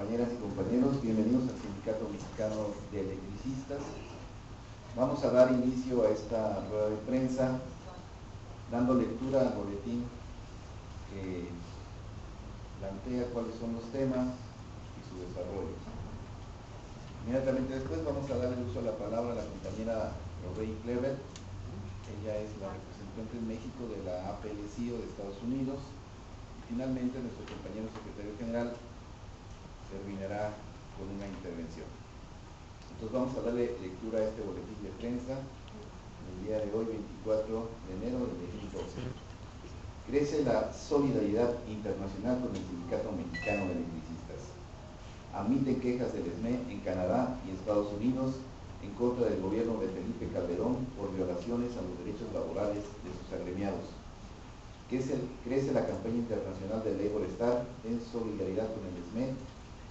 compañeras y compañeros, bienvenidos al Sindicato Mexicano de Electricistas. Vamos a dar inicio a esta rueda de prensa dando lectura al boletín que plantea cuáles son los temas y su desarrollo. Inmediatamente después vamos a dar el uso de la palabra a la compañera Lorraine Clever. Ella es la representante en México de la APL-CIO de Estados Unidos. Y finalmente nuestro compañero secretario general terminará con una intervención. Entonces vamos a darle lectura a este boletín de prensa el día de hoy, 24 de enero del 2012. Crece la solidaridad internacional con el Sindicato Mexicano de Electricistas. Admiten quejas del ESME en Canadá y Estados Unidos en contra del gobierno de Felipe Calderón por violaciones a los derechos laborales de sus agremiados. Crece la campaña internacional de Labor Star en solidaridad con el ESME,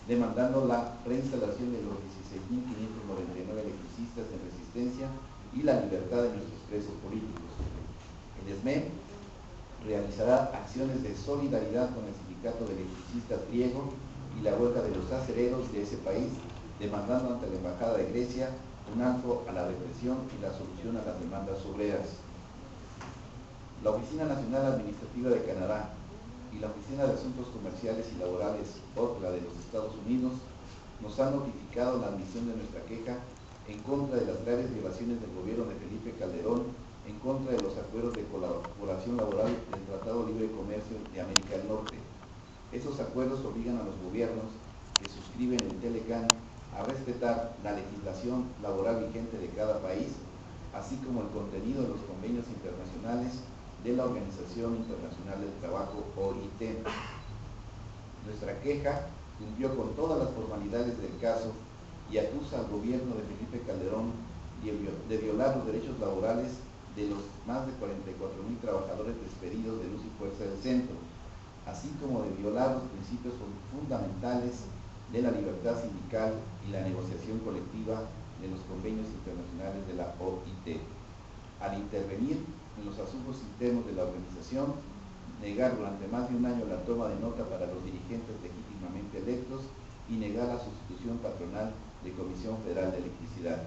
demandando la reinstalación de los 16.599 electricistas en resistencia y la libertad de nuestros presos políticos. El ESME realizará acciones de solidaridad con el Sindicato de Electricistas griego y la huelga de los acereros de ese país, demandando ante la Embajada de Grecia un alto a la represión y la solución a las demandas obreras. La Oficina Nacional Administrativa de Canadá y la Oficina de Asuntos Comerciales y Laborales, OCLA, de los Estados Unidos, nos han notificado la admisión de nuestra queja en contra de las graves violaciones del gobierno de Felipe Calderón en contra de los acuerdos de colaboración laboral del Tratado Libre de Comercio de América del Norte. Esos acuerdos obligan a los gobiernos que suscriben el TELECAN a respetar la legislación laboral vigente de cada país, así como el contenido de los convenios internacionales de la Organización Internacional del Trabajo, OIT. Nuestra queja cumplió con todas las formalidades del caso y acusa al gobierno de Felipe Calderón de violar los derechos laborales de los más de 44.000 trabajadores despedidos de Luz y Fuerza del Centro, así como de violar los principios fundamentales de la libertad sindical y la negociación colectiva de los convenios internacionales de la OIT. Al intervenir en los asuntos internos de la organización, negar durante más de un año la toma de nota para los dirigentes legítimamente electos y negar la sustitución patronal de Comisión Federal de Electricidad.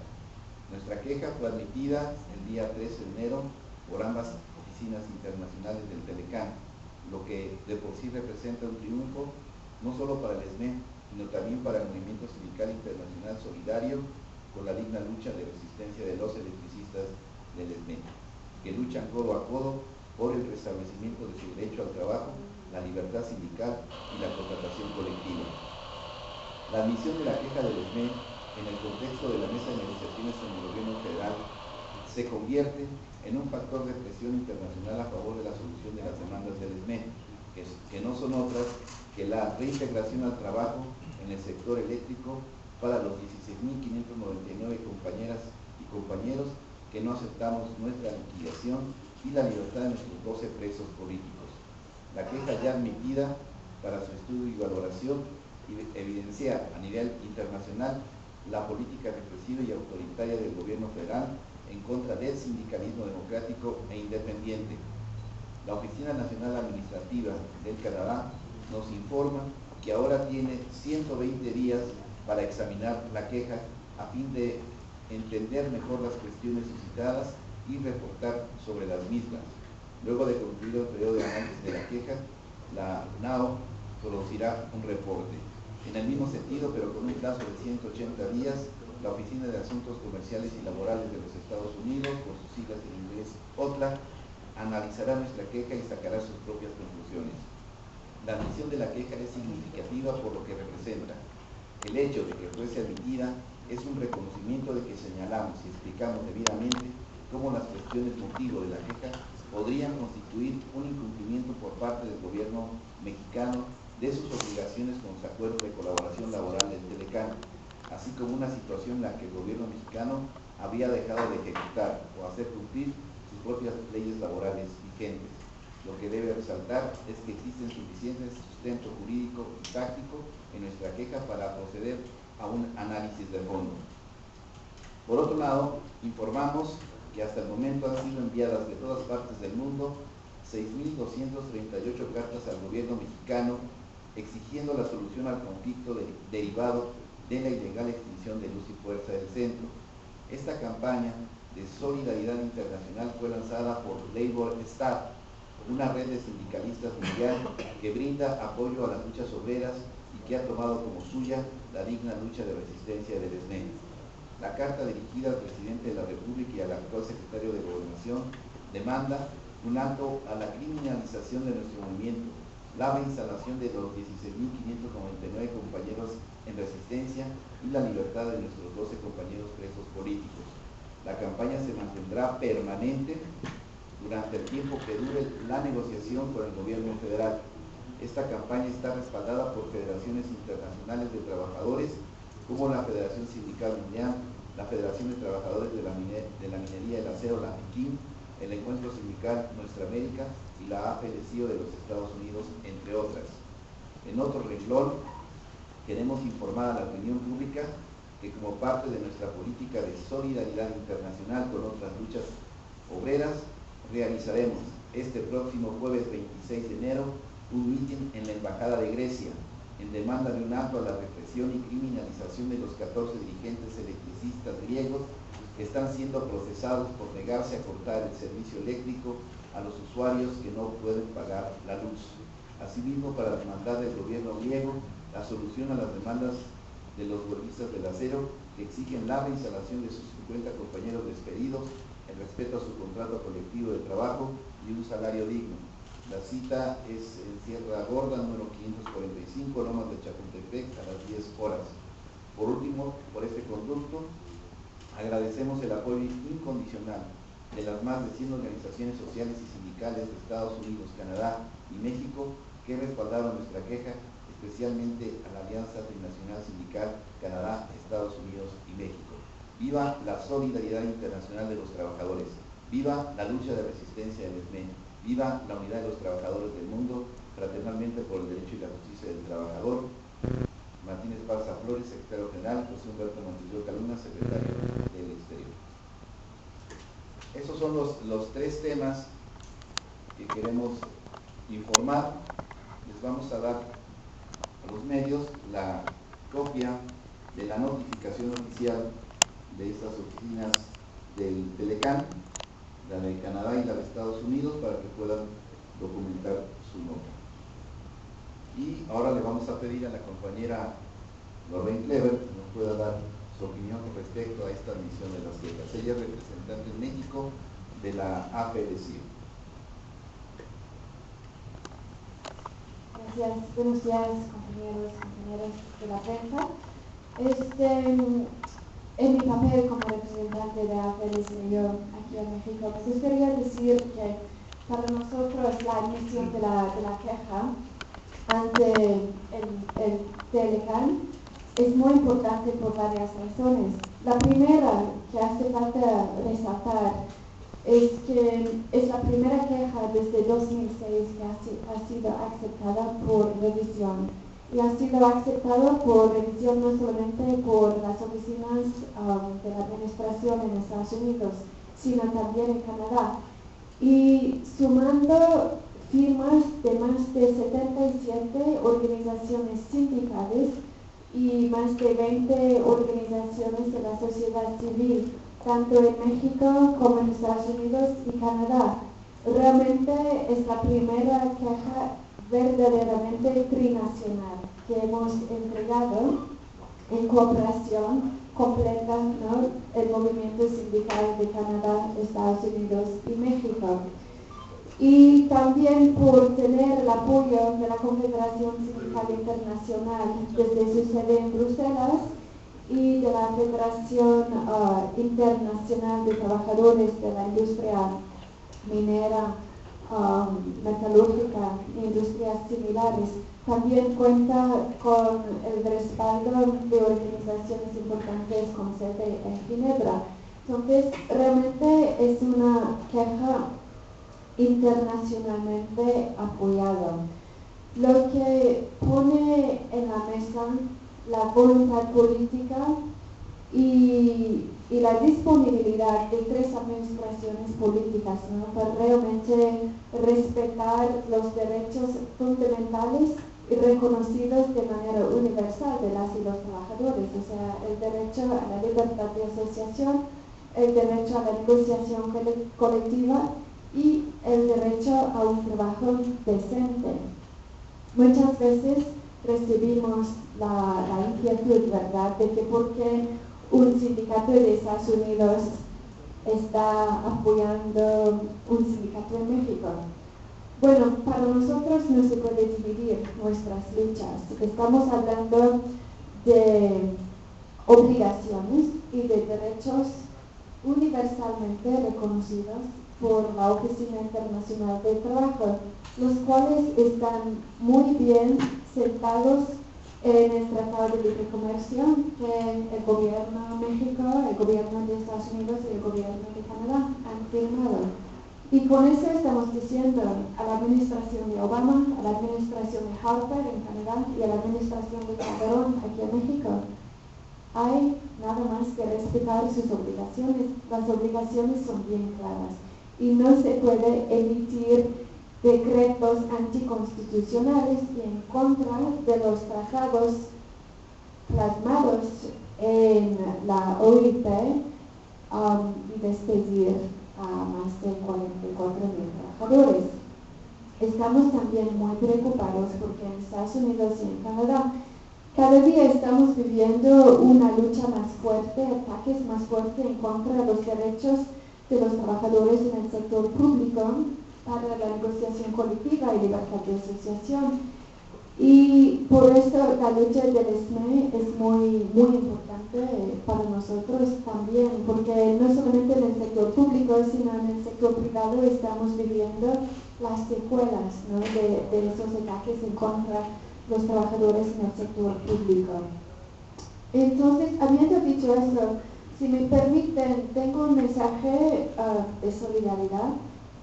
Nuestra queja fue admitida el día 13 de enero por ambas oficinas internacionales del TELECAN, lo que de por sí representa un triunfo no solo para el ESME, sino también para el movimiento sindical internacional solidario con la digna lucha de resistencia de los electricistas del ESME, que luchan codo a codo por el restablecimiento de su derecho al trabajo, la libertad sindical y la contratación colectiva. La admisión de la queja del ESME en el contexto de la mesa de negociaciones con el gobierno federal se convierte en un factor de presión internacional a favor de la solución de las demandas del ESME, que no son otras que la reintegración al trabajo en el sector eléctrico para los 16.599 compañeras y compañeros que no aceptamos nuestra liquidación y la libertad de nuestros 12 presos políticos. La queja ya admitida para su estudio y valoración evidencia a nivel internacional la política represiva y autoritaria del gobierno federal en contra del sindicalismo democrático e independiente. La Oficina Nacional Administrativa del Canadá nos informa que ahora tiene 120 días para examinar la queja a fin de entender mejor las cuestiones suscitadas y reportar sobre las mismas. Luego de concluido el periodo de análisis de la queja, la NAO producirá un reporte. En el mismo sentido, pero con un plazo de 180 días, la Oficina de Asuntos Comerciales y Laborales de los Estados Unidos, por sus siglas en inglés OCLA, analizará nuestra queja y sacará sus propias conclusiones. La admisión de la queja es significativa por lo que representa. El hecho de que fuese admitida es un reconocimiento de que señalamos y explicamos debidamente cómo las cuestiones motivo de la queja podrían constituir un incumplimiento por parte del gobierno mexicano de sus obligaciones con los acuerdos de colaboración laboral del TELECAN, así como una situación en la que el gobierno mexicano había dejado de ejecutar o hacer cumplir sus propias leyes laborales vigentes. Lo que debe resaltar es que existen suficientes sustento jurídico y táctico en nuestra queja para proceder a un análisis de fondo. Por otro lado, informamos que hasta el momento han sido enviadas de todas partes del mundo 6.238 cartas al gobierno mexicano exigiendo la solución al conflicto derivado de la ilegal extinción de Luz y Fuerza del Centro. Esta campaña de solidaridad internacional fue lanzada por Labor Staff, una red de sindicalistas mundial que brinda apoyo a las luchas obreras y que ha tomado como suya la digna lucha de resistencia del SNEN. La carta dirigida al presidente de la República y al actual secretario de Gobernación demanda un alto a la criminalización de nuestro movimiento, la reinstalación de los 16.599 compañeros en resistencia y la libertad de nuestros 12 compañeros presos políticos. La campaña se mantendrá permanente durante el tiempo que dure la negociación con el gobierno federal. Esta campaña está respaldada por federaciones internacionales de trabajadores como la Federación Sindical Mundial, la Federación de Trabajadores de la Minería del Acero, la FICIM, el Encuentro Sindical Nuestra América y la AFL-CIO de los Estados Unidos, entre otras. En otro renglón, queremos informar a la opinión pública que como parte de nuestra política de solidaridad internacional con otras luchas obreras, realizaremos este próximo jueves 26 de enero un mitin en la Embajada de Grecia en demanda de un alto a la represión y criminalización de los 14 dirigentes electricistas griegos que están siendo procesados por negarse a cortar el servicio eléctrico a los usuarios que no pueden pagar la luz. Asimismo, para demandar del gobierno griego la solución a las demandas de los huelguistas del acero que exigen la reinstalación de sus 50 compañeros despedidos, el respeto a su contrato colectivo de trabajo y un salario digno. La cita es en Sierra Gorda, número 545, Lomas de Chapultepec, a las 10 horas. Por último, por este conducto, agradecemos el apoyo incondicional de las más de 100 organizaciones sociales y sindicales de Estados Unidos, Canadá y México que respaldaron nuestra queja, especialmente a la Alianza Trinacional Sindical Canadá, Estados Unidos y México. ¡Viva la solidaridad internacional de los trabajadores! ¡Viva la lucha de resistencia del SNEN! ¡Viva la unidad de los trabajadores del mundo! Fraternalmente por el derecho y la justicia del trabajador. Martínez Parza Flores, secretario general. José Humberto Montillo Caluna, secretario del Exterior. Esos son los tres temas que queremos informar. Les vamos a dar a los medios la copia de la notificación oficial de estas oficinas del Telecán, la de Canadá y la de Estados Unidos, para que puedan documentar su nota. Y ahora le vamos a pedir a la compañera Lorraine Clever que nos pueda dar su opinión respecto a esta admisión de las quejas. Ella es representante en México de la AFL-CIO. Gracias, buenos días compañeros y compañeras de la prensa. En mi papel como representante de AFL-CIO aquí en México, me gustaría decir que para nosotros la admisión de la queja ante el Telecán es muy importante por varias razones. La primera que hace falta resaltar es que es la primera queja desde 2006 que ha sido aceptada por revisión. Y ha sido aceptado por revisión no solamente por las oficinas de la administración en Estados Unidos, sino también en Canadá. Y sumando firmas de más de 77 organizaciones sindicales y más de 20 organizaciones de la sociedad civil, tanto en México como en Estados Unidos y Canadá. Realmente es la primera queja verdaderamente trinacional que hemos entregado en cooperación completa, ¿no?, el movimiento sindical de Canadá, Estados Unidos y México. Y también por tener el apoyo de la Confederación Sindical Internacional desde su sede en Bruselas y de la Federación Internacional de Trabajadores de la Industria Minera, metalúrgica e industrias similares. También cuenta con el respaldo de organizaciones importantes con sede en Ginebra. Entonces, realmente es una queja internacionalmente apoyada. Lo que pone en la mesa la voluntad política y la disponibilidad de tres administraciones políticas, ¿no?, para realmente respetar los derechos fundamentales y reconocidos de manera universal de las y los trabajadores, o sea, el derecho a la libertad de asociación, el derecho a la negociación colectiva y el derecho a un trabajo decente. Muchas veces recibimos la inquietud, ¿verdad?, de que por qué un sindicato de Estados Unidos está apoyando un sindicato en México. Bueno, para nosotros no se puede dividir nuestras luchas. Estamos hablando de obligaciones y de derechos universalmente reconocidos por la Oficina Internacional del Trabajo, los cuales están muy bien sentados en el Tratado de Libre Comercio que el gobierno de México, el gobierno de Estados Unidos y el gobierno de Canadá han firmado. Y con eso estamos diciendo a la administración de Obama, a la administración de Harper en Canadá y a la administración de Calderón aquí en México, hay nada más que respetar sus obligaciones. Las obligaciones son bien claras y no se puede emitir decretos anticonstitucionales y en contra de los tratados plasmados en la OIT y despedir a más de 44,000 trabajadores. Estamos también muy preocupados porque en Estados Unidos y en Canadá cada día estamos viviendo una lucha más fuerte, ataques más fuertes en contra de los derechos de los trabajadores en el sector público para la negociación colectiva y libertad de asociación. Y por eso la lucha del SME es muy importante para nosotros también, porque no solamente en el sector público, sino en el sector privado estamos viviendo las secuelas, ¿no?, de esos ataques en contra de los trabajadores en el sector público. Entonces, habiendo dicho eso, si me permiten, tengo un mensaje de solidaridad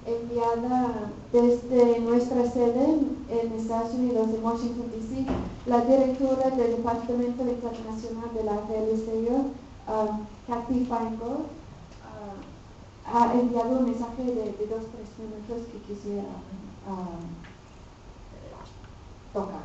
enviada desde nuestra sede en Estados Unidos, en Washington, D.C. La directora del Departamento Internacional de la AFL-CIO, Kathy Feingold, ha enviado un mensaje de 2-3 minutos que quisiera tocar.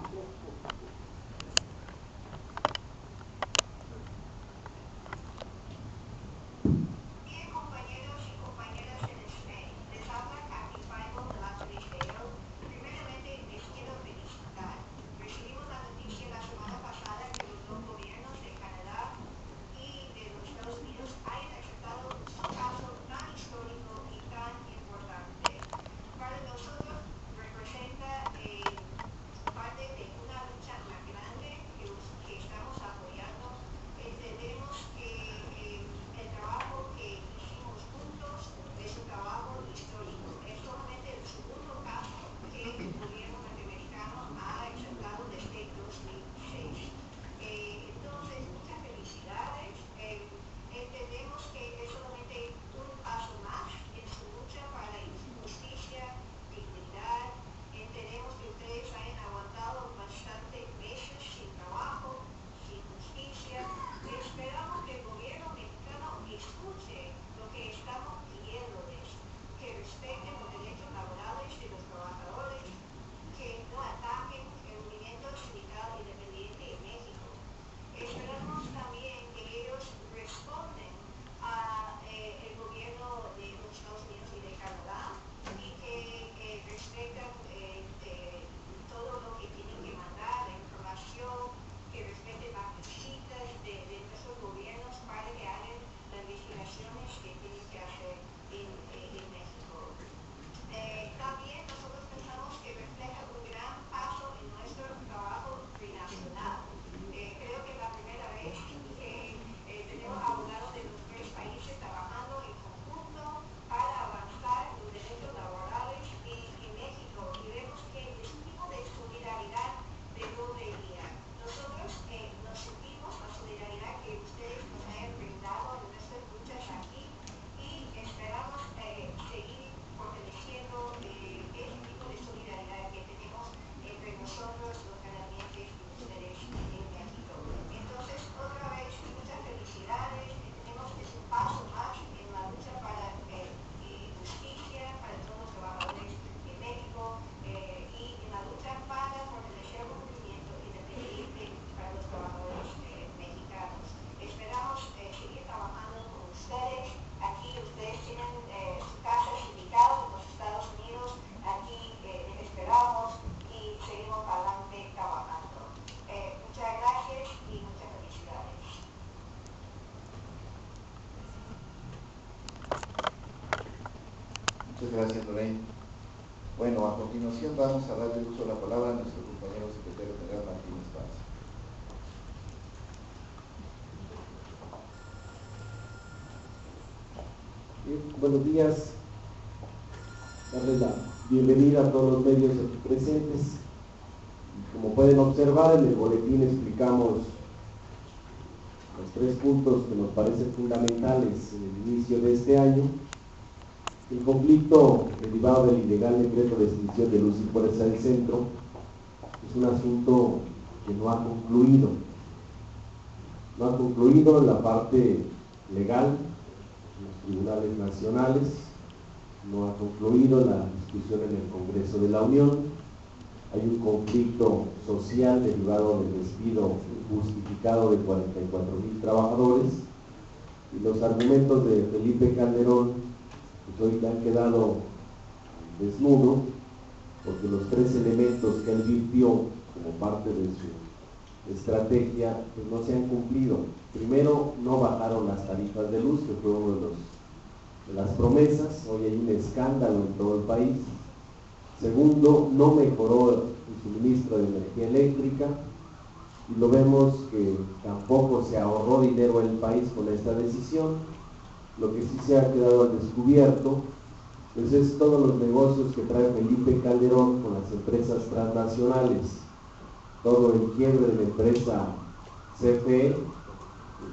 Muchas gracias, Lorraine. Bueno, a continuación vamos a darle uso a la palabra a nuestro compañero secretario general Martín Esparza. Buenos días, darles la bienvenida a todos los medios aquí presentes. Como pueden observar, en el boletín explicamos los 3 puntos que nos parecen fundamentales en el inicio de este año. El conflicto derivado del ilegal decreto de extinción de luz y fuerza del centro es un asunto que no ha concluido. No ha concluido en la parte legal, en los tribunales nacionales, no ha concluido la discusión en el Congreso de la Unión. Hay un conflicto social derivado del despido injustificado de 44,000 trabajadores, y los argumentos de Felipe Calderón pues hoy han quedado desnudos, porque los 3 elementos que él virtió como parte de su estrategia pues no se han cumplido. Primero, no bajaron las tarifas de luz, que fue uno de las promesas. Hoy hay un escándalo en todo el país. Segundo, no mejoró el suministro de energía eléctrica, y lo vemos que tampoco se ahorró dinero en el país con esta decisión. Lo que sí se ha quedado al descubierto pues es todos los negocios que trae Felipe Calderón con las empresas transnacionales, todo el quiebre de la empresa CFE,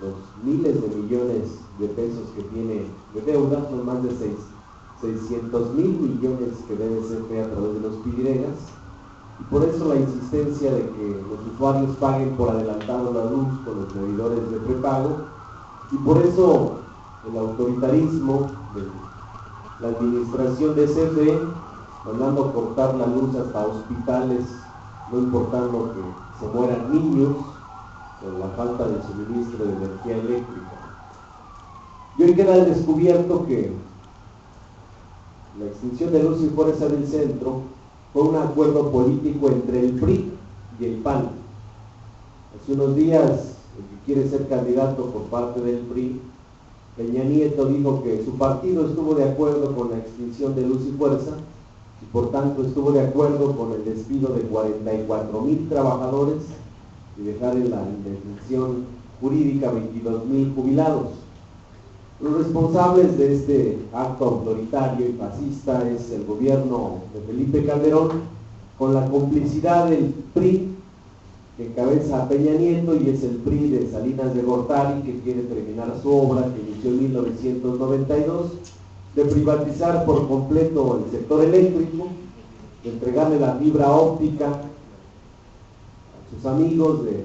los miles de millones de pesos que tiene de deuda, son más de 600,000 millones que debe CFE a través de los pidiregas, y por eso la insistencia de que los usuarios paguen por adelantado la luz con los medidores de prepago, y por eso el autoritarismo de la administración de CFE, mandando a cortar la luz hasta hospitales, no importando que se mueran niños por la falta de suministro de energía eléctrica. Y hoy queda descubierto que la extinción de luz y fuerza del centro fue un acuerdo político entre el PRI y el PAN. Hace unos días, el que quiere ser candidato por parte del PRI, Peña Nieto, dijo que su partido estuvo de acuerdo con la extinción de luz y fuerza, y por tanto estuvo de acuerdo con el despido de 44,000 trabajadores y dejar en la indefensión jurídica 22,000 jubilados. Los responsables de este acto autoritario y fascista es el gobierno de Felipe Calderón, con la complicidad del PRI, que encabeza a Peña Nieto, y es el PRI de Salinas de Gortari, que quiere terminar su obra que inició en 1992, de privatizar por completo el sector eléctrico, de entregarle la fibra óptica a sus amigos de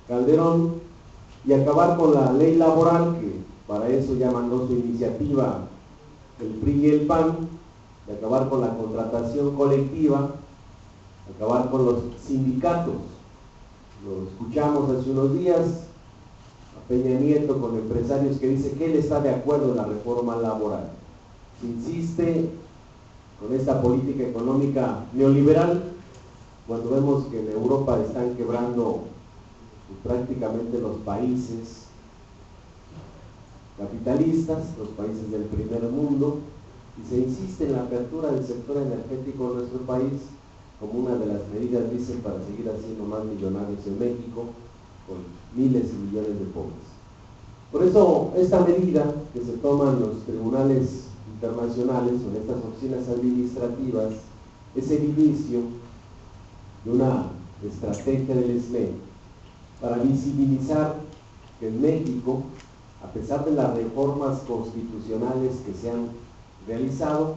Calderón, y acabar con la ley laboral, que para eso ya mandó su iniciativa el PRI y el PAN, de acabar con la contratación colectiva, acabar con los sindicatos. Lo escuchamos hace unos días a Peña Nieto con empresarios que dice que él está de acuerdo en la reforma laboral. Se insiste con esta política económica neoliberal, cuando vemos que en Europa están quebrando prácticamente los países capitalistas, los países del primer mundo, y se insiste en la apertura del sector energético de nuestro país como una de las medidas, dicen, para seguir haciendo más millonarios en México, con miles y millones de pobres. Por eso, esta medida que se toma en los tribunales internacionales o en estas oficinas administrativas es el inicio de una estrategia del SME para visibilizar que en México, a pesar de las reformas constitucionales que se han realizado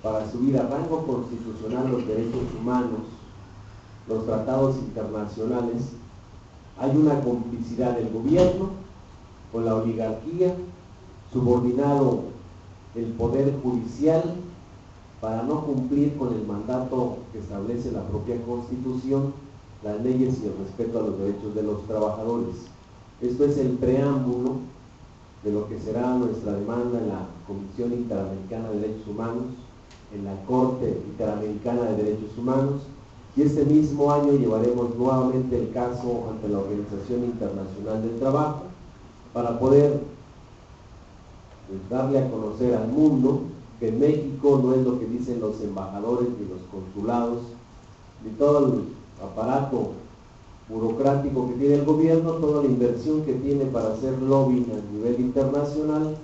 para subir a rango constitucional los derechos humanos, los tratados internacionales, hay una complicidad del gobierno con la oligarquía, subordinado el poder judicial para no cumplir con el mandato que establece la propia Constitución, las leyes y el respeto a los derechos de los trabajadores. Esto es el preámbulo de lo que será nuestra demanda en la Comisión Interamericana de Derechos Humanos, en la Corte Interamericana de Derechos Humanos, y este mismo año llevaremos nuevamente el caso ante la Organización Internacional del Trabajo para poder darle a conocer al mundo que en México no es lo que dicen los embajadores ni los consulados, ni todo el aparato burocrático que tiene el gobierno, toda la inversión que tiene para hacer lobbying a nivel internacional,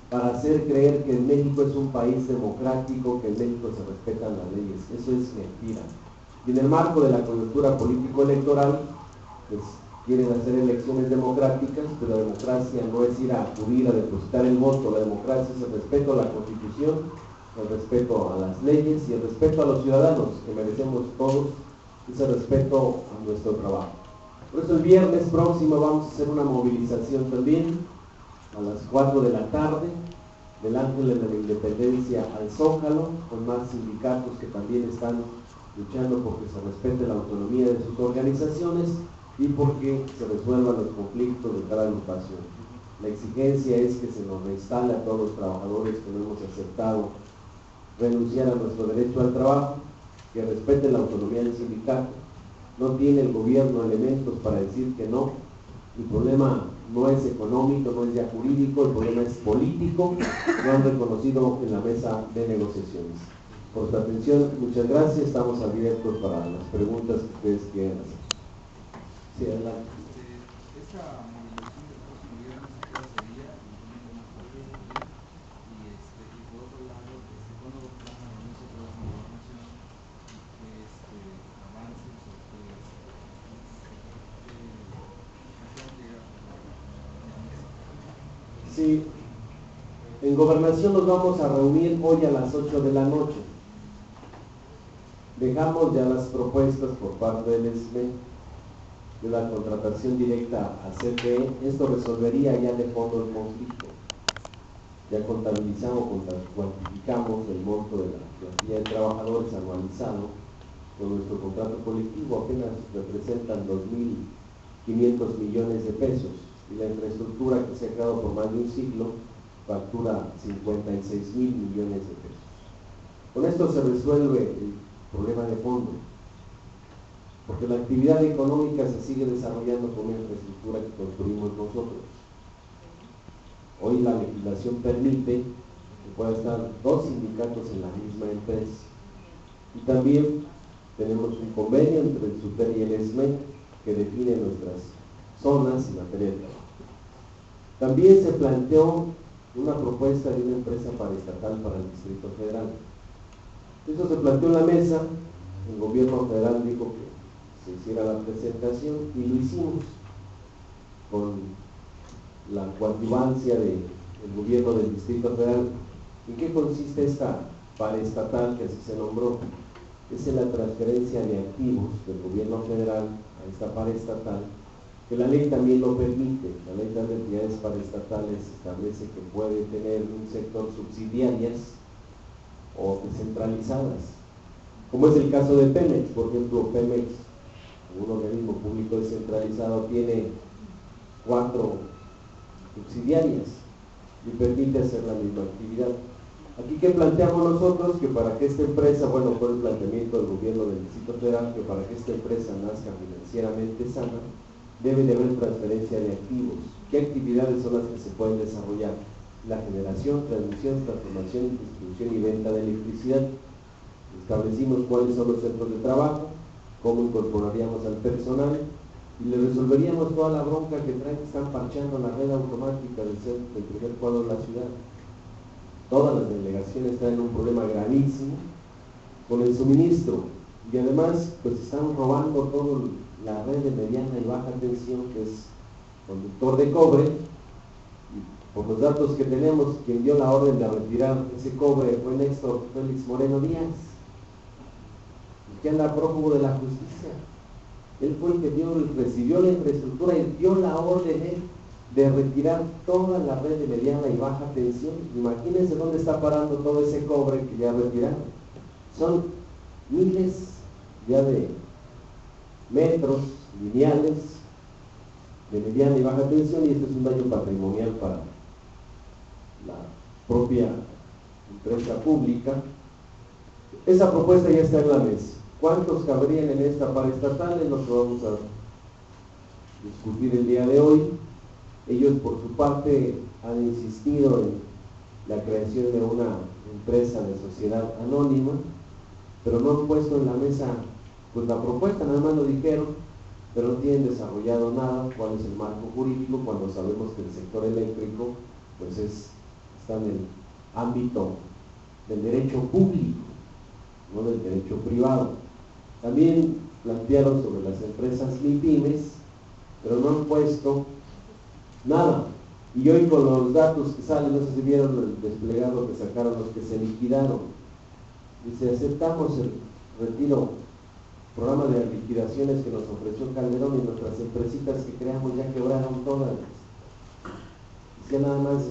para hacer creer que México es un país democrático, que en México se respetan las leyes. Eso es mentira. Y en el marco de la coyuntura político-electoral, pues quieren hacer elecciones democráticas, pero la democracia no es ir a acudir a depositar el voto, la democracia es el respeto a la Constitución, el respeto a las leyes y el respeto a los ciudadanos, que merecemos todos ese respeto a nuestro trabajo. Por eso el viernes próximo vamos a hacer una movilización también a las 4 de la tarde, del Ángel de la Independencia al Zócalo, con más sindicatos que también están luchando porque se respete la autonomía de sus organizaciones y porque se resuelvan los conflictos de cada agrupación. La exigencia es que se nos reinstale a todos los trabajadores que no hemos aceptado renunciar a nuestro derecho al trabajo, que respete la autonomía del sindicato. No tiene el gobierno elementos para decir que no. El problema no es económico, no es ya jurídico, el problema es político, lo han reconocido en la mesa de negociaciones. Por su atención, muchas gracias, estamos abiertos para las preguntas que ustedes quieran hacer. Sí, adelante. Esta movilización del próximo viernes, ¿a qué hora sería? Y por otro lado, ¿cuándo van a reunirse todos en gobernación y qué avances o qué llega a la mesa? Sí, en gobernación nos vamos a reunir hoy a las 8 de la noche. Dejamos ya las propuestas por parte del SME de la contratación directa a CFE. Esto resolvería ya de fondo el conflicto. Ya contabilizamos, cuantificamos el monto de la plantilla de trabajadores anualizado con nuestro contrato colectivo, apenas representan 2.500 millones de pesos, y la infraestructura que se ha creado por más de un siglo factura 56.000 millones de pesos. Con esto se resuelve el problema de fondo, porque la actividad económica se sigue desarrollando con una infraestructura que construimos nosotros. Hoy la legislación permite que puedan estar dos sindicatos en la misma empresa. Y también tenemos un convenio entre el SUTER y el SME que define nuestras zonas y materia de trabajo. También se planteó una propuesta de una empresa paraestatal para el Distrito Federal. Eso se planteó en la mesa, el gobierno federal dijo que se hiciera la presentación y lo hicimos con la coadyuvancia del gobierno del Distrito Federal. ¿En qué consiste esta paraestatal, que así se nombró? Es en la transferencia de activos del gobierno federal a esta paraestatal, que la ley también lo permite. La ley de entidades paraestatales establece que puede tener un sector subsidiarias o descentralizadas, como es el caso de Pemex. Por ejemplo, Pemex, un organismo público descentralizado, tiene 4 subsidiarias y permite hacer la misma actividad. Aquí, ¿qué planteamos nosotros? Que para que esta empresa, bueno, fue el planteamiento del gobierno del Distrito Federal, que para que esta empresa nazca financieramente sana, debe de haber transferencia de activos. ¿Qué actividades son las que se pueden desarrollar? La generación, transmisión, transformación, distribución y venta de electricidad. Establecimos cuáles son los centros de trabajo, cómo incorporaríamos al personal y le resolveríamos toda la bronca que traen, que están parchando la red automática del primer cuadro de la ciudad. Todas las delegaciones traen un problema gravísimo con el suministro y además pues están robando toda la red de mediana y baja tensión, que es conductor de cobre. Y por los datos que tenemos, quien dio la orden de retirar ese cobre fue Néstor Félix Moreno Díaz, que anda prófugo de la justicia. Él fue el que recibió la infraestructura y dio la orden de retirar toda la red de mediana y baja tensión. Imagínense dónde está parando todo ese cobre que ya retiraron. Son miles ya de metros lineales de mediana y baja tensión, y esto es un daño patrimonial para la propia empresa pública. Esa propuesta ya está en la mesa. ¿Cuántos cabrían en esta paraestatal? Es lo que vamos a discutir el día de hoy. Ellos por su parte han insistido en la creación de una empresa de sociedad anónima, pero no han puesto en la mesa pues la propuesta, nada más lo dijeron, pero no tienen desarrollado nada, cuál es el marco jurídico, cuando sabemos que el sector eléctrico pues está en el ámbito del derecho público, no del derecho privado. También plantearon sobre las empresas MIPYMES, pero no han puesto nada. Y hoy con los datos que salen, no sé si vieron el desplegado que sacaron los que se liquidaron. Dice, aceptamos el retiro, programa de liquidaciones que nos ofreció Calderón, y nuestras empresitas que creamos ya quebraron todas. Dice, nada más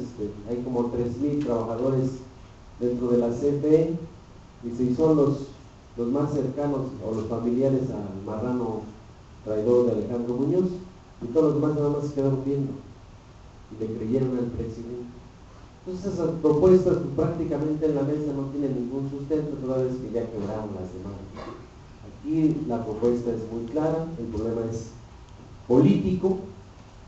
hay como 3,000 trabajadores dentro de la CFE, dice, y son los más cercanos o los familiares al marrano traidor de Alejandro Muñoz, y todos los demás nada más se quedaron viendo y le creyeron al presidente. Entonces esas propuestas pues, prácticamente en la mesa no tienen ningún sustento, toda vez que ya quebraron las demás. Aquí la propuesta es muy clara, el problema es político,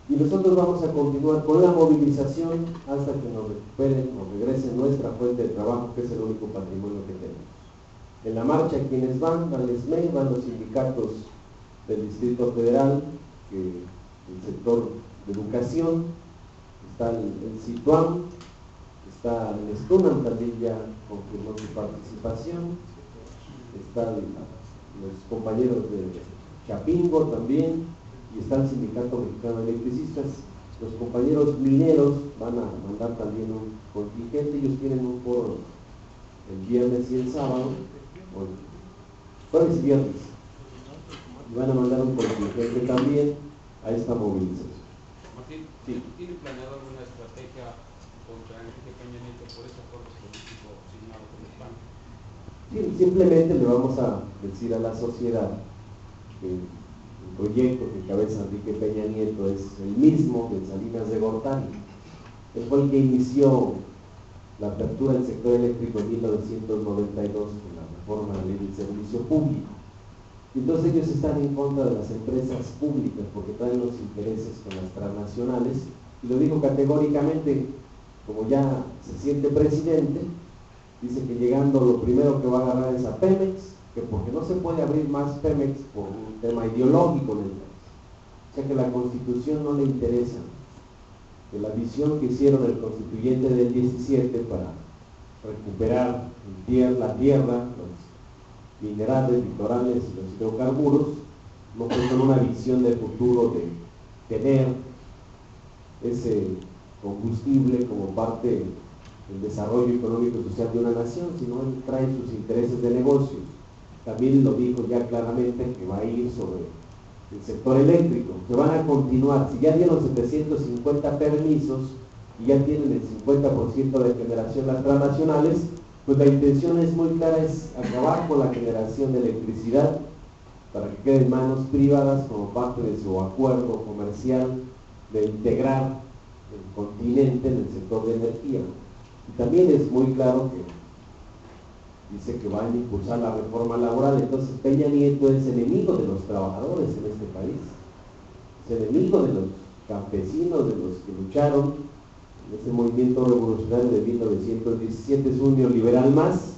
y nosotros vamos a continuar con la movilización hasta que nos recuperen o regresen nuestra fuente de trabajo, que es el único patrimonio que tenemos. En la marcha, quienes van al SME, van los sindicatos del Distrito Federal, el sector de educación, está el CITUAM, está el STUNAM, también ya confirmó su participación, están los compañeros de Chapingo también, y está el Sindicato Mexicano de Electricistas. Los compañeros mineros van a mandar también un contingente, ellos tienen un foro el viernes y el sábado, jueves y viernes, y van a mandar un contingente también a esta movilización. Martín, sí. ¿Tiene planeado alguna estrategia contra Enrique Peña Nieto por ese acuerdo político signado con el PAN? Sí, simplemente le vamos a decir a la sociedad que el proyecto que encabeza Enrique Peña Nieto es el mismo de Salinas de Gortari. Él fue el que inició la apertura del sector eléctrico en 1992 con la reforma de la ley del servicio público. Entonces ellos están en contra de las empresas públicas porque traen los intereses con las transnacionales, y lo dijo categóricamente, como ya se siente presidente, dice que llegando lo primero que va a agarrar es a Pemex, que porque no se puede abrir más Pemex por un tema ideológico en el país, o sea que la Constitución no le interesa, que la visión que hicieron el constituyente del 17 para recuperar la tierra, los minerales, litorales y los hidrocarburos, no fue con una visión de futuro de tener ese combustible como parte del desarrollo económico y social de una nación, sino él trae sus intereses de negocio. También lo dijo ya claramente que va a ir sobre el sector eléctrico, que van a continuar. Si ya dieron 750 permisos y ya tienen el 50% de generación las transnacionales, pues la intención es muy clara, es acabar con la generación de electricidad para que quede en manos privadas como parte de su acuerdo comercial de integrar el continente en el sector de energía. Y también es muy claro que dice que van a impulsar la reforma laboral. Entonces Peña Nieto es enemigo de los trabajadores en este país, es enemigo de los campesinos, de los que lucharon en ese movimiento revolucionario de 1917. Es un neoliberal más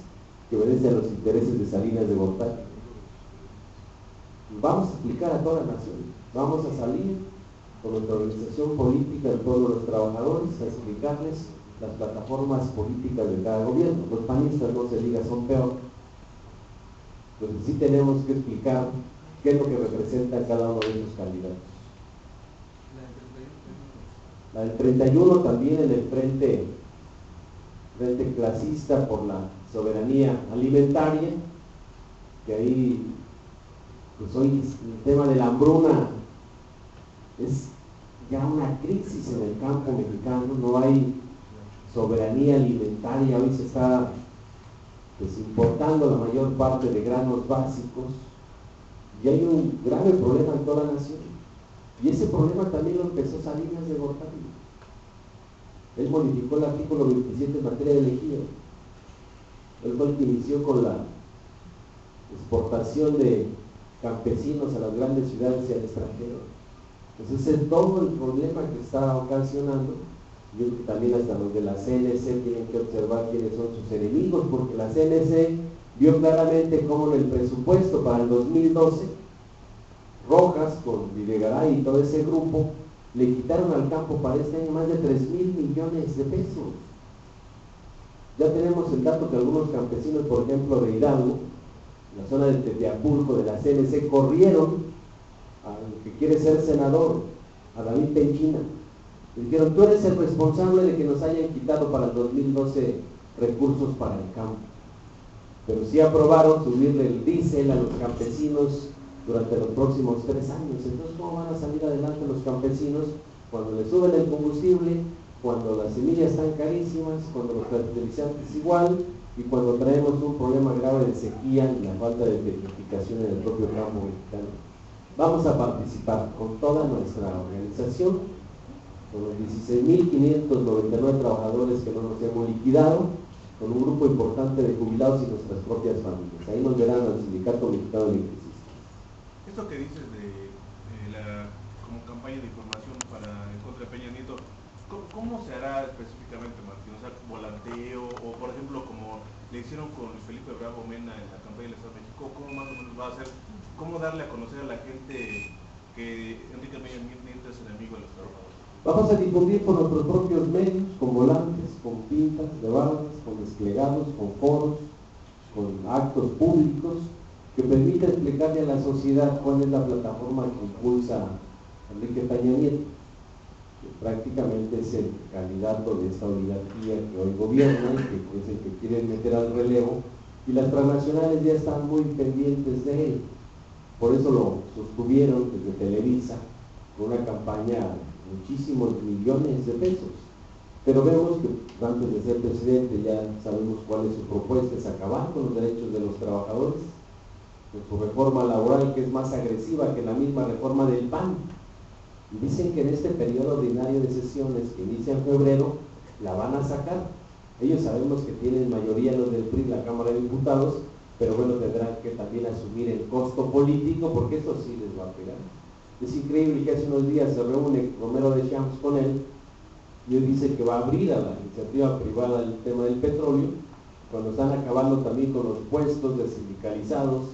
que obedece a los intereses de Salinas de Gortari. Vamos a explicar a toda la nación, vamos a salir con nuestra organización política del pueblo de los trabajadores a explicarles las plataformas políticas de cada gobierno. Los panistas, no se diga, son peor. Pues sí tenemos que explicar qué es lo que representa cada uno de esos candidatos. La del 31 también en el frente clasista por la soberanía alimentaria, que ahí pues hoy el tema de la hambruna es ya una crisis en el campo mexicano, no hay soberanía alimentaria, hoy se está pues importando la mayor parte de granos básicos y hay un grave problema en toda la nación, y ese problema también lo empezó Salinas de Gortari. Él modificó el artículo 27 en materia de ejido, él fue el que inició con la exportación de campesinos a las grandes ciudades y al extranjero. Entonces es todo el problema que está ocasionando Yo creo que también hasta los de la CNC tienen que observar quiénes son sus enemigos, porque la CNC vio claramente cómo en el presupuesto para el 2012, Rojas con Videgaray y todo ese grupo le quitaron al campo para este año más de 3,000 millones de pesos. Ya tenemos el dato que algunos campesinos, por ejemplo de Hidalgo, en la zona de Tepeapulco, de la CNC, corrieron al que quiere ser senador, a David Penchina. Le dijeron: tú eres el responsable de que nos hayan quitado para el 2012 recursos para el campo. Pero sí aprobaron subirle el diésel a los campesinos durante los próximos 3 años. Entonces, ¿cómo van a salir adelante los campesinos cuando le suben el combustible, cuando las semillas están carísimas, cuando los fertilizantes igual, y cuando traemos un problema grave de sequía y la falta de tecnificación en el propio campo mexicano? Vamos a participar con toda nuestra organización, con los 16,599 trabajadores que no nos hemos liquidado, con un grupo importante de jubilados y nuestras propias familias. Ahí nos verán al Sindicato Mexicano de Electricistas. Esto que dices de la como campaña de información para en contra de Peña Nieto, ¿cómo se hará específicamente, Martín? O sea, volanteo, o por ejemplo, como le hicieron con Felipe Bravo Mena en la campaña del Estado de México, ¿cómo más o menos va a hacer? ¿Cómo darle a conocer a la gente que Enrique Peña Nieto es enemigo de los trabajadores? Vamos a difundir por nuestros propios medios, con volantes, con pintas de barras, con desplegados, con foros, con actos públicos, que permita explicarle a la sociedad cuál es la plataforma que impulsa a Enrique Peña Nieto, que prácticamente es el candidato de esta oligarquía que hoy gobierna y que es el que quieren meter al relevo, y las transnacionales ya están muy pendientes de él. Por eso lo sostuvieron desde Televisa con una campaña de muchísimos millones de pesos. Pero vemos que antes de ser presidente ya sabemos cuál es su propuesta: es acabar con los derechos de los trabajadores, con su reforma laboral, que es más agresiva que la misma reforma del PAN. Y dicen que en este periodo ordinario de sesiones que inicia en febrero la van a sacar. Ellos sabemos que tienen mayoría los del PRI en la Cámara de Diputados, pero bueno, tendrán que también asumir el costo político, porque eso sí les va a pegar. Es increíble que hace unos días se reúne Romero de Champs con él y él dice que va a abrir a la iniciativa privada el tema del petróleo, cuando están acabando también con los puestos de sindicalizados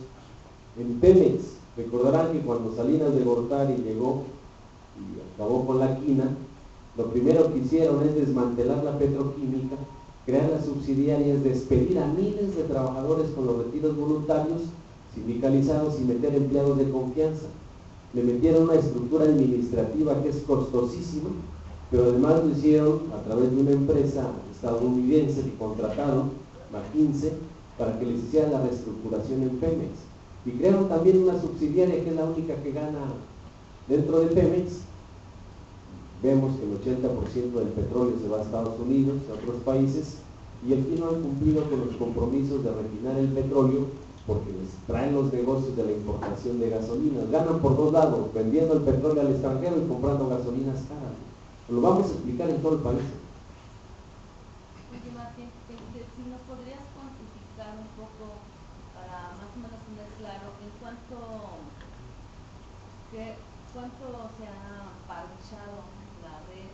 en Pemex. Recordarán que cuando Salinas de Gortari llegó y acabó con la quina, lo primero que hicieron es desmantelar la petroquímica, crear las subsidiarias, despedir a miles de trabajadores con los retiros voluntarios, sindicalizados, y meter empleados de confianza. Le metieron una estructura administrativa que es costosísima, pero además lo hicieron a través de una empresa estadounidense que contrataron, McKinsey, para que les hiciera la reestructuración en Pemex. Y crearon también una subsidiaria que es la única que gana dentro de Pemex. Vemos que el 80% del petróleo se va a Estados Unidos, a otros países, y aquí no han cumplido con los compromisos de refinar el petróleo, porque les traen los negocios de la importación de gasolinas. Ganan por dos lados: vendiendo el petróleo al extranjero y comprando gasolinas caras. Lo vamos a explicar en todo el país. Oye, Martín, si nos podrías cuantificar un poco, para más o menos tener claro, en cuánto se ha parchado la red,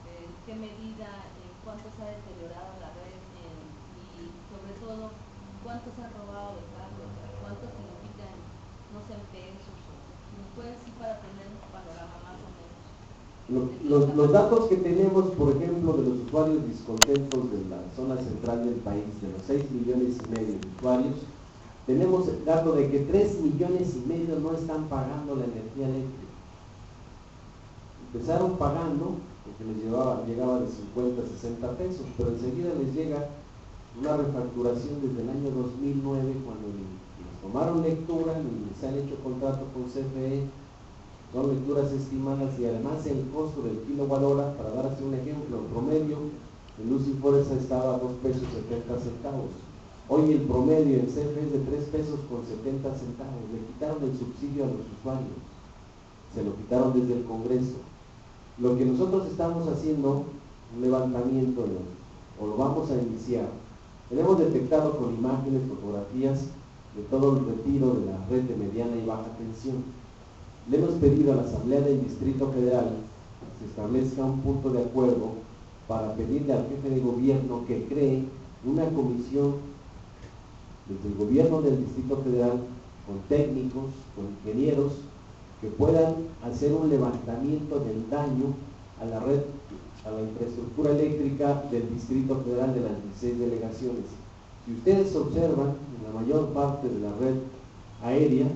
en qué medida, en cuánto se ha deteriorado la red, y sobre todo, cuánto se ha robado de carros, cuánto significan, no sé, en pesos, si nos puedes decir para tener un panorama más o menos. Los datos que tenemos, por ejemplo, de los usuarios discontentos de la zona central del país, de los 6,5 millones de usuarios, tenemos el dato de que 3,5 millones no están pagando la energía eléctrica. Empezaron pagando, porque les llegaba de 50 a 60 pesos, pero enseguida les llega una refacturación desde el año 2009, cuando les tomaron lectura y les han hecho contrato con CFE. Son lecturas estimadas, y además el costo del kilowatt hora, para darse un ejemplo, en promedio en Luz y Fuerza estaba a 2 pesos 70 centavos. Hoy el promedio en CFE es de 3 pesos con 70 centavos. Le quitaron el subsidio a los usuarios, se lo quitaron desde el Congreso. Lo que nosotros estamos haciendo, un levantamiento, o lo vamos a iniciar, tenemos detectado con imágenes, fotografías de todo el retiro de la red de mediana y baja tensión. Le hemos pedido a la Asamblea del Distrito Federal se establezca un punto de acuerdo para pedirle al jefe de gobierno que cree una comisión desde el gobierno del Distrito Federal, con técnicos, con ingenieros, que puedan hacer un levantamiento del daño a la red, a la infraestructura eléctrica del Distrito Federal de las 16 delegaciones. Si ustedes observan, en la mayor parte de la red aérea,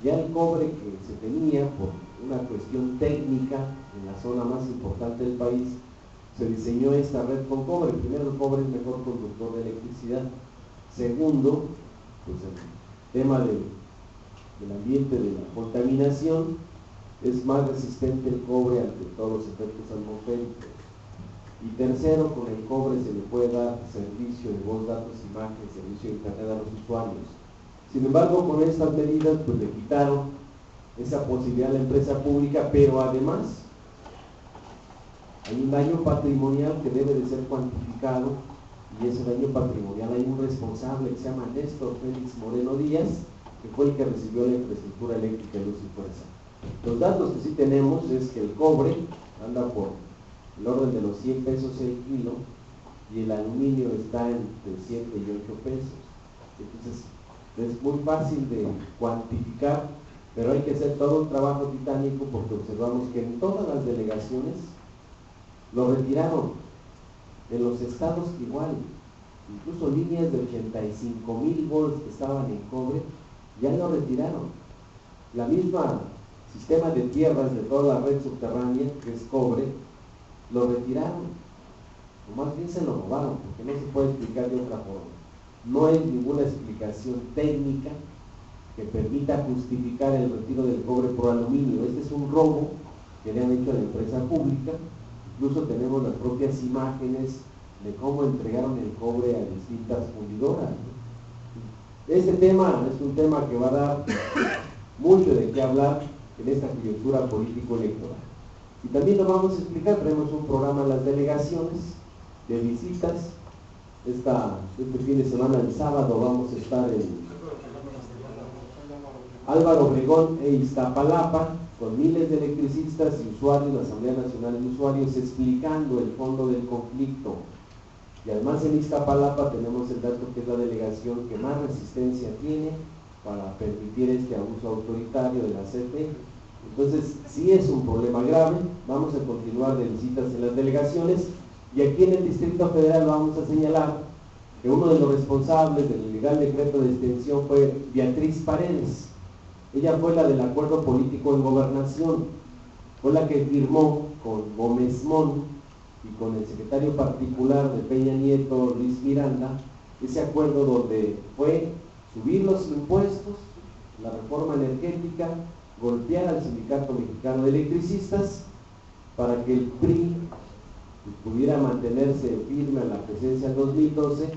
ya el cobre que se tenía por una cuestión técnica en la zona más importante del país, se diseñó esta red con cobre. Primero, el cobre es mejor conductor de electricidad. Segundo, pues el tema del ambiente, de la contaminación, es más resistente el cobre ante todos los efectos atmosféricos. Y tercero, con el cobre se le puede dar servicio de voz, datos, imágenes, servicio de internet a los usuarios. Sin embargo, con estas medidas pues le quitaron esa posibilidad a la empresa pública, pero además hay un daño patrimonial que debe de ser cuantificado, y ese daño patrimonial hay un responsable que se llama Néstor Félix Moreno Díaz, que fue el que recibió la infraestructura eléctrica de Luz y Fuerza. Los datos que sí tenemos es que el cobre anda por el orden de los 100 pesos el kilo, y el aluminio está entre 7 y 8 pesos. Entonces es muy fácil de cuantificar, pero hay que hacer todo un trabajo titánico, porque observamos que en todas las delegaciones lo retiraron. En los estados igual, incluso líneas de 85,000 volts que estaban en cobre, ya lo retiraron. La misma sistema de tierras de toda la red subterránea, que es cobre, lo retiraron, o más bien se lo robaron, porque no se puede explicar de otra forma. No hay ninguna explicación técnica que permita justificar el retiro del cobre por aluminio. Este es un robo que le han hecho a la empresa pública. Incluso tenemos las propias imágenes de cómo entregaron el cobre a distintas fundidoras. Este tema es un tema que va a dar mucho de qué hablar en esta coyuntura político-electoral. Y también lo vamos a explicar. Tenemos un programa en las delegaciones de visitas. Este fin de semana, el sábado, vamos a estar en Álvaro Obregón e Iztapalapa, con miles de electricistas y usuarios, la Asamblea Nacional de Usuarios, explicando el fondo del conflicto. Y además en Iztapalapa tenemos el dato que es la delegación que más resistencia tiene para permitir este abuso autoritario de la CFE. Entonces, sí es un problema grave. Vamos a continuar de visitas en las delegaciones, y aquí en el Distrito Federal vamos a señalar que uno de los responsables del ilegal decreto de extensión fue Beatriz Paredes. Ella fue la del acuerdo político en gobernación, fue la que firmó con Gómez Mon y con el secretario particular de Peña Nieto, Luis Miranda, ese acuerdo donde fue subir los impuestos, la reforma energética, golpear al Sindicato Mexicano de Electricistas para que el PRI pudiera mantenerse firme a la presidencia en 2012,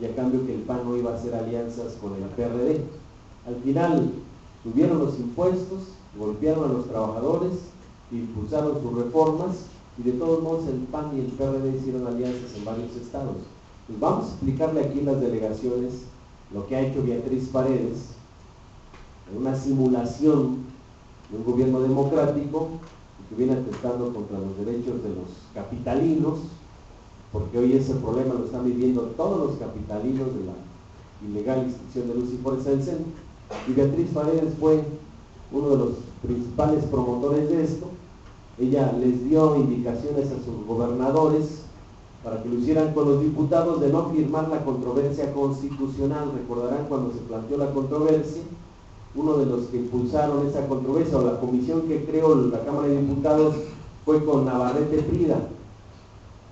y a cambio que el PAN no iba a hacer alianzas con el PRD. Al final subieron los impuestos, golpearon a los trabajadores, impulsaron sus reformas, y de todos modos el PAN y el PRD hicieron alianzas en varios estados. Pues vamos a explicarle aquí en las delegaciones lo que ha hecho Beatriz Paredes, en una simulación de un gobierno democrático que viene atentando contra los derechos de los capitalinos, porque hoy ese problema lo están viviendo todos los capitalinos de la ilegal institución de Luz y Fuerza del Centro. Y Beatriz Paredes fue uno de los principales promotores de esto. Ella les dio indicaciones a sus gobernadores para que lo hicieran con los diputados de no firmar la controversia constitucional. Recordarán cuando se planteó la controversia, uno de los que impulsaron esa controversia, o la comisión que creó la Cámara de Diputados, fue con Navarrete Prida.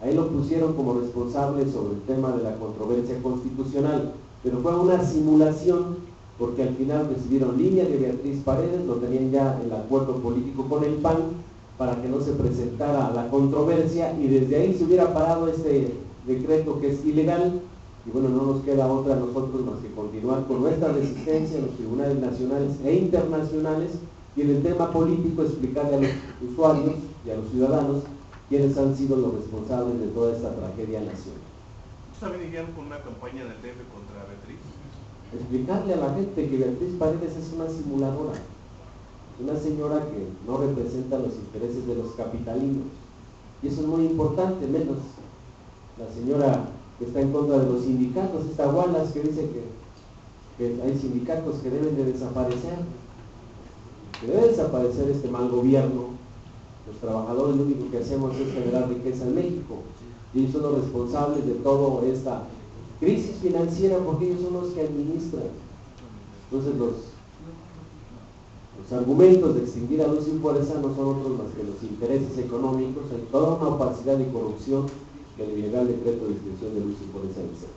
Ahí lo pusieron como responsable sobre el tema de la controversia constitucional, pero fue una simulación, porque al final recibieron línea de Beatriz Paredes, lo tenían ya el acuerdo político con el PAN, para que no se presentara la controversia, y desde ahí se hubiera parado este decreto que es ilegal. Y bueno, no nos queda otra a nosotros más que continuar con nuestra resistencia en los tribunales nacionales e internacionales, y en el tema político explicarle a los usuarios y a los ciudadanos quiénes han sido los responsables de toda esta tragedia nacional. ¿También irían con una campaña del DF contra Beatriz? Explicarle a la gente que Beatriz Paredes es una simuladora. una señora que no representa los intereses de los capitalinos. Y eso es muy importante, menos la señora que está en contra de los sindicatos, esta Wallace, que dice que hay sindicatos que deben de desaparecer, que debe desaparecer este mal gobierno. Los trabajadores lo único que hacemos es generar riqueza en México, y ellos son los responsables de toda esta crisis financiera, porque ellos son los que administran. Entonces los argumentos de extinguir a Luz y Fuerza no son otros más que los intereses económicos. Hay toda una opacidad y corrupción del ilegal decreto de extinción de Luz y Fuerza en México.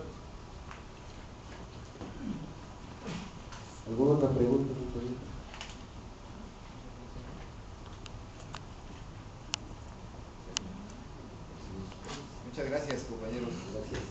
¿Alguna otra pregunta? Muchas gracias, compañeros. Gracias.